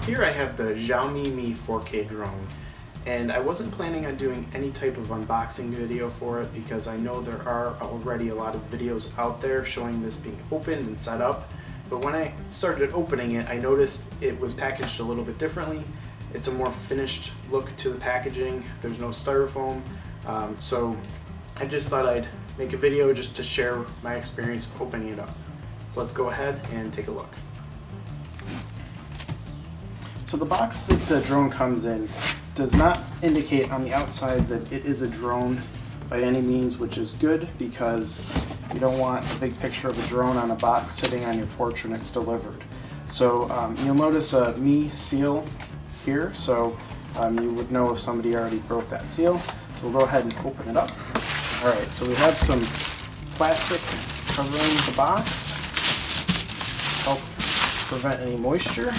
Here I have the Xiaomi Mi 4K drone, and I wasn't planning on doing any type of unboxing video for it because I know there are already a lot of videos out there showing this being opened and set up, but when I started opening it, I noticed it was packaged a little bit differently. It's a more finished look to the packaging. There's no styrofoam, so I just thought I'd make a video just to share my experience of opening it up. So let's go ahead and take a look. So the box that the drone comes in does not indicate on the outside that it is a drone by any means, which is good because you don't want a big picture of a drone on a box sitting on your porch when it's delivered. So you'll notice a Mi seal here, so you would know if somebody already broke that seal. So we'll go ahead and open it up. Alright, so we have some plastic covering the box to help prevent any moisture.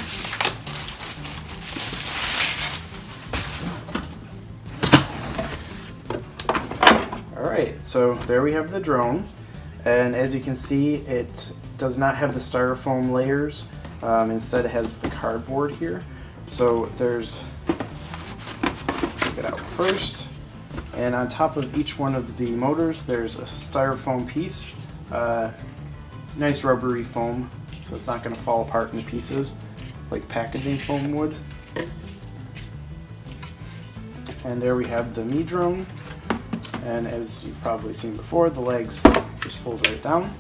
Alright, so there we have the drone, and as you can see, it does not have the styrofoam layers. Instead it has the cardboard here. So let's take it out first, and on top of each one of the motors there's a styrofoam piece, nice rubbery foam, so it's not going to fall apart into pieces like packaging foam would. And there we have the Mi drone. And as you've probably seen before, the legs just fold right down.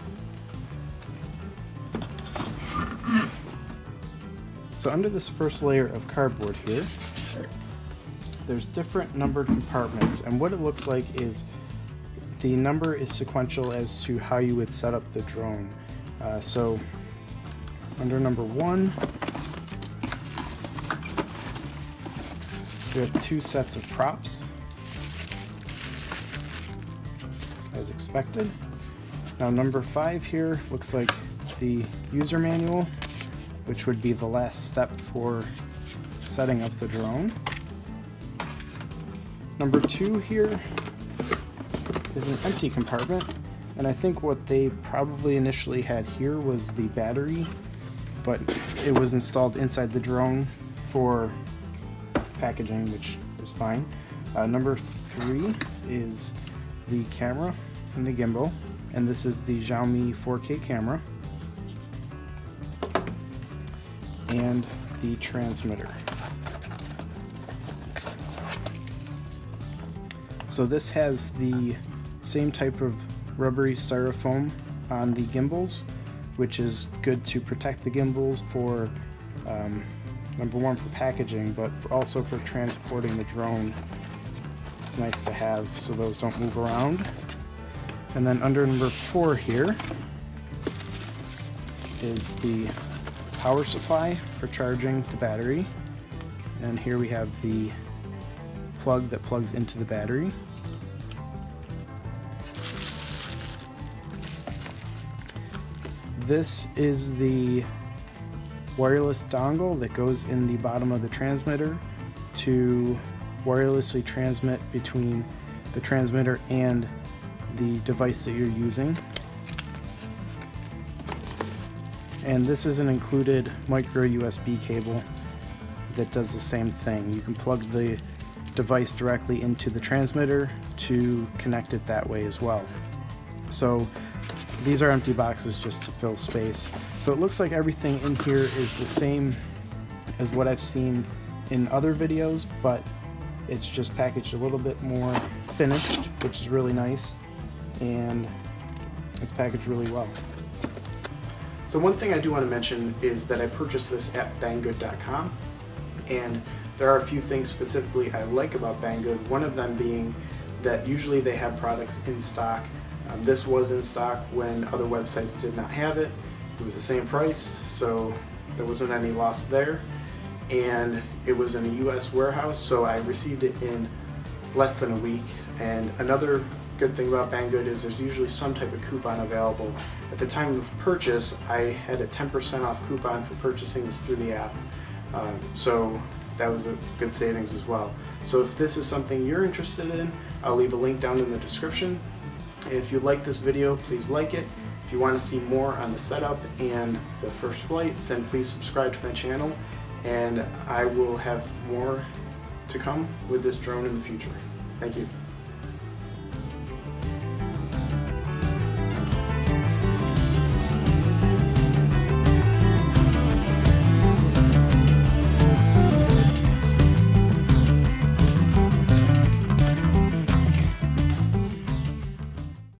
So under this first layer of cardboard here, there's different numbered compartments, and what it looks like is the number is sequential as to how you would set up the drone. So under number 1, we have 2 sets of props, as expected. Now number 5 here looks like the user manual, which would be the last step for setting up the drone. Number 2 here is an empty compartment, and I think what they probably initially had here was the battery, but it was installed inside the drone for packaging, which is fine. Number 3 is the camera and the gimbal, and this is the Xiaomi 4K camera and the transmitter. So this has the same type of rubbery styrofoam on the gimbals, which is good to protect the gimbals for number 1 for packaging, but also for transporting the drone. It's nice to have so those don't move around. And then under number 4 here is the power supply for charging the battery, and here we have the plug that plugs into the battery. This is the wireless dongle that goes in the bottom of the transmitter to wirelessly transmit between the transmitter and the device that you're using. And this is an included micro USB cable that does the same thing. You can plug the device directly into the transmitter to connect it that way as well. So these are empty boxes just to fill space. So it looks like everything in here is the same as what I've seen in other videos, but it's just packaged a little bit more finished, which is really nice, and it's packaged really well. So one thing I do want to mention is that I purchased this at Banggood.com, and there are a few things specifically I like about Banggood, one of them being that usually they have products in stock. This was in stock when other websites did not have it. It was the same price, so there wasn't any loss there. And it was in a US warehouse, so I received it in less than a week. And another good thing about Banggood is there's usually some type of coupon available. At the time of purchase, I had a 10% off coupon for purchasing this through the app. So that was a good savings as well. So if this is something you're interested in, I'll leave a link down in the description. If you like this video, please like it. If you want to see more on the setup and the first flight, then please subscribe to my channel. and I will have more to come with this drone in the future. Thank you.